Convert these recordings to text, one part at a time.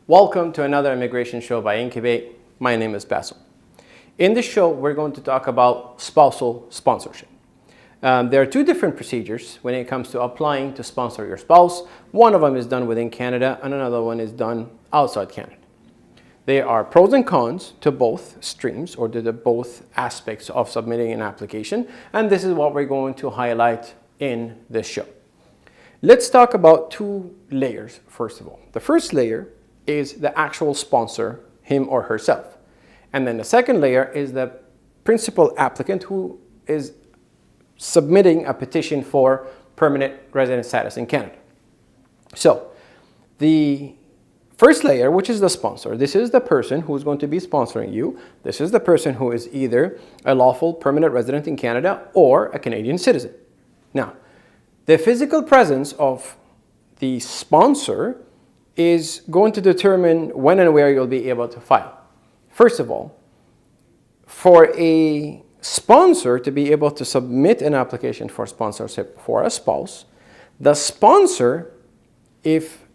Welcome to another immigration show by Incubate. My name is Spousal. In this show, we're going to talk about spousal sponsorship. There are two different procedures when it comes to applying to sponsor your spouse. One of them is done within Canada and another one is done outside Canada. There are pros and cons to both streams or to the both aspects of submitting an application, and this is what we're going to highlight in this show. Let's talk about two layers first of all. The first layer is the actual sponsor, him or herself. And then the second layer is the principal applicant who is submitting a petition for permanent resident status in Canada. So the first layer, which is the sponsor, this is the person who is going to be sponsoring you. This is the person who is either a lawful permanent resident in Canada or a Canadian citizen. Now, the physical presence of the sponsor is going to determine when and where you'll be able to file. First of all, for a sponsor to be able to submit an application for sponsorship for a spouse, the sponsor, if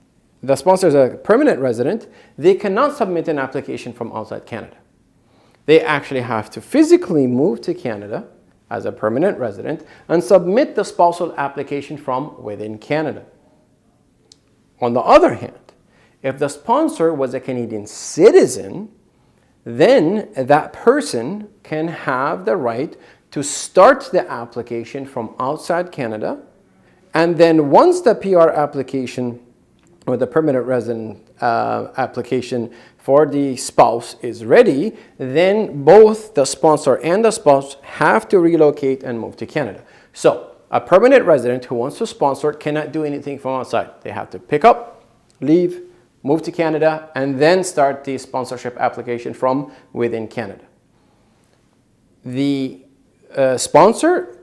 the sponsor is a permanent resident, they cannot submit an application from outside Canada. They actually have to physically move to Canada as a permanent resident and submit the spousal application from within Canada. On the other hand, if the sponsor was a Canadian citizen, then that person can have the right to start the application from outside Canada, and then once the PR application or the permanent resident application for the spouse is ready, then both the sponsor and the spouse have to relocate and move to Canada. So a permanent resident who wants to sponsor cannot do anything from outside. They have to pick up, leave, move to Canada, and then start the sponsorship application from within Canada. The sponsor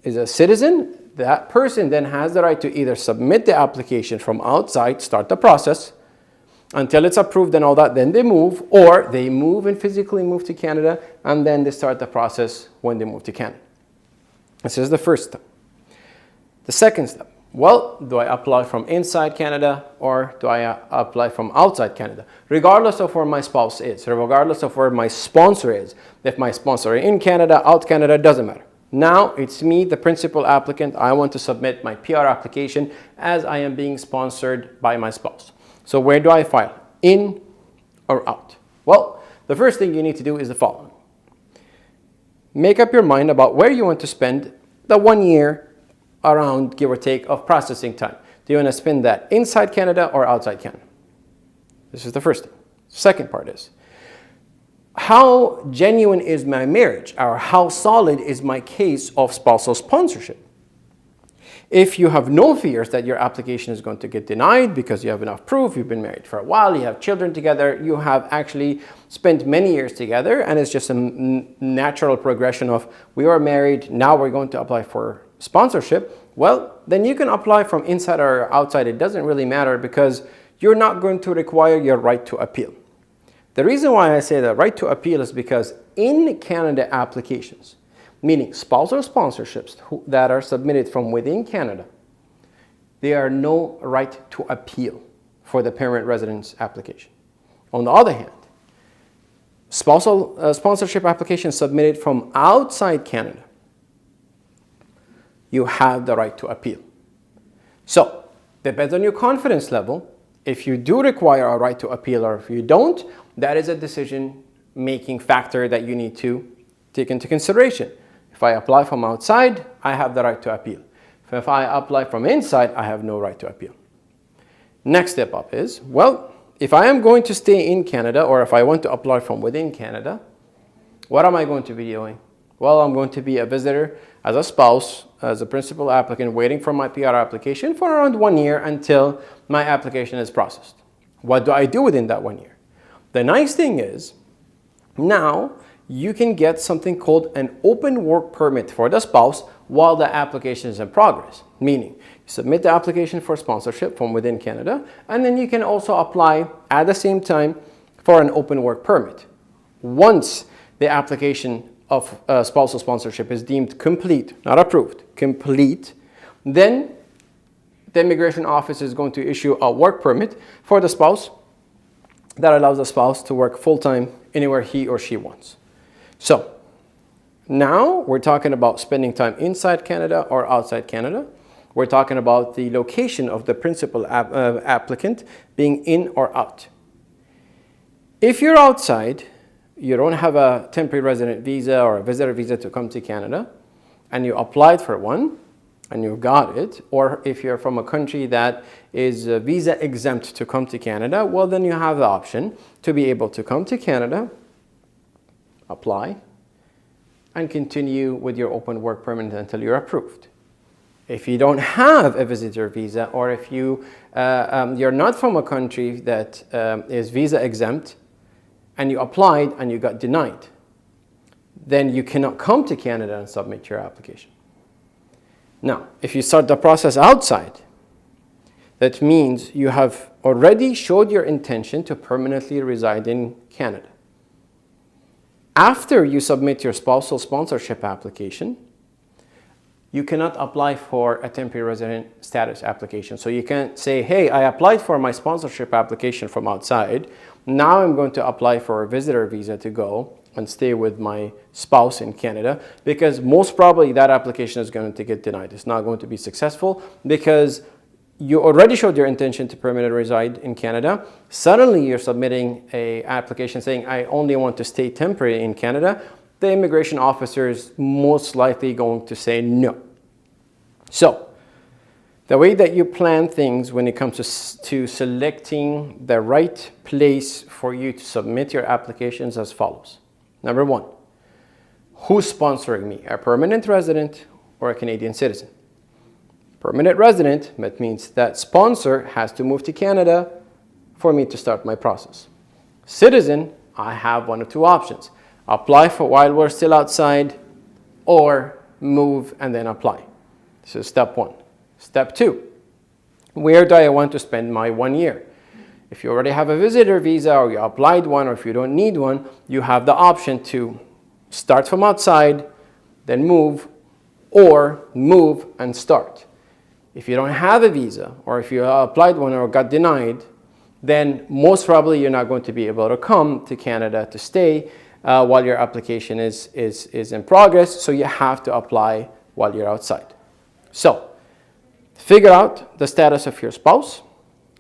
is a citizen. That person then has the right to either submit the application from outside, start the process until it's approved and all that, then they move, or they move and physically move to Canada, and then they start the process when they move to Canada. This is the first step. The second step, well, do I apply from inside Canada or do I apply from outside Canada? Regardless of where my spouse is, regardless of where my sponsor is, if my sponsor is in Canada, out Canada, doesn't matter. Now it's me, the principal applicant. I want to submit my PR application as I am being sponsored by my spouse. So where do I file? In or out? Well, the first thing you need to do is the following. Make up your mind about where you want to spend the 1 year around, give or take, of processing time. Do you want to spend that inside Canada or outside Canada? This is the first thing. Second part is, how genuine is my marriage, or how solid is my case of spousal sponsorship? If you have no fears that your application is going to get denied because you have enough proof, you've been married for a while, you have children together, you have actually spent many years together, and it's just a natural progression of we are married, now we're going to apply for sponsorship, well, then you can apply from inside or outside. It doesn't really matter because you're not going to require your right to appeal. The reason why I say the right to appeal is because in Canada applications, meaning spousal sponsorships that are submitted from within Canada, there are no right to appeal for the permanent residence application. On the other hand, spousal sponsorship applications submitted from outside Canada, you have the right to appeal. So, depends on your confidence level. If you do require a right to appeal or if you don't, that is a decision-making factor that you need to take into consideration. If I apply from outside, I have the right to appeal. If I apply from inside, I have no right to appeal. Next step up is, well, if I am going to stay in Canada or if I want to apply from within Canada, what am I going to be doing? Well, I'm going to be a visitor as a spouse, as a principal applicant, waiting for my PR application for around 1 year until my application is processed. What do I do within that 1 year? The nice thing is, now you can get something called an open work permit for the spouse while the application is in progress. Meaning, you submit the application for sponsorship from within Canada, and then you can also apply at the same time for an open work permit. Once the application of spousal sponsorship is deemed complete, not approved, complete, then the immigration office is going to issue a work permit for the spouse that allows the spouse to work full-time anywhere he or she wants. So now we're talking about spending time inside Canada or outside Canada. We're talking about the location of the principal applicant being in or out. If you're outside, you don't have a temporary resident visa or a visitor visa to come to Canada, and you applied for one, and you got it, or if you're from a country that is visa exempt to come to Canada, well, then you have the option to be able to come to Canada, apply, and continue with your open work permit until you're approved. If you don't have a visitor visa, or if you're not from a country that is visa exempt, and you applied and you got denied, then you cannot come to Canada and submit your application. Now, if you start the process outside, that means you have already showed your intention to permanently reside in Canada. After you submit your spousal sponsorship application, you cannot apply for a temporary resident status application. So you can't say, hey, I applied for my sponsorship application from outside. Now I'm going to apply for a visitor visa to go and stay with my spouse in Canada, because most probably that application is going to get denied. It's not going to be successful because you already showed your intention to permanently reside in Canada. Suddenly you're submitting an application saying, I only want to stay temporary in Canada. The immigration officer is most likely going to say no. So the way that you plan things when it comes to selecting the right place for you to submit your applications as follows. Number one, who's sponsoring me? A permanent resident or a Canadian citizen? Permanent resident, that means that sponsor has to move to Canada for me to start my process. Citizen, I have one of two options. Apply for while we're still outside, or move and then apply. This is step one. Step two, where do I want to spend my 1 year? If you already have a visitor visa, or you applied one, or if you don't need one, you have the option to start from outside, then move, or move and start. If you don't have a visa, or if you applied one or got denied, then most probably you're not going to be able to come to Canada to stay while your application is in progress, so you have to apply while you're outside. So, figure out the status of your spouse,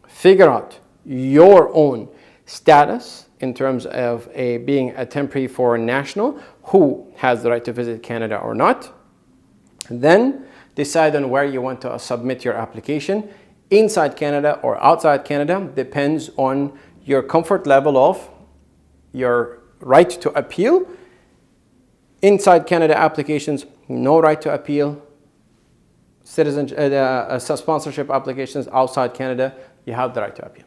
figure out your own status in terms of being a temporary foreign national who has the right to visit Canada or not. Then decide on where you want to submit your application, inside Canada or outside Canada, depends on your comfort level of your right to appeal. Inside Canada applications, no right to appeal. Sponsorship applications outside Canada, you have the right to appeal.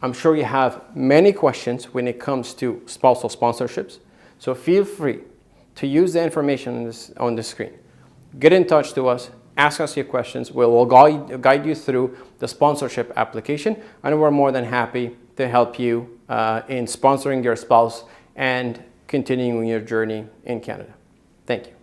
I'm sure you have many questions when it comes to spousal sponsorships, so feel free to use the information on the screen. Get in touch to us, ask us your questions. We'll guide you through the sponsorship application, and we're more than happy to help you in sponsoring your spouse and continuing your journey in Canada. Thank you.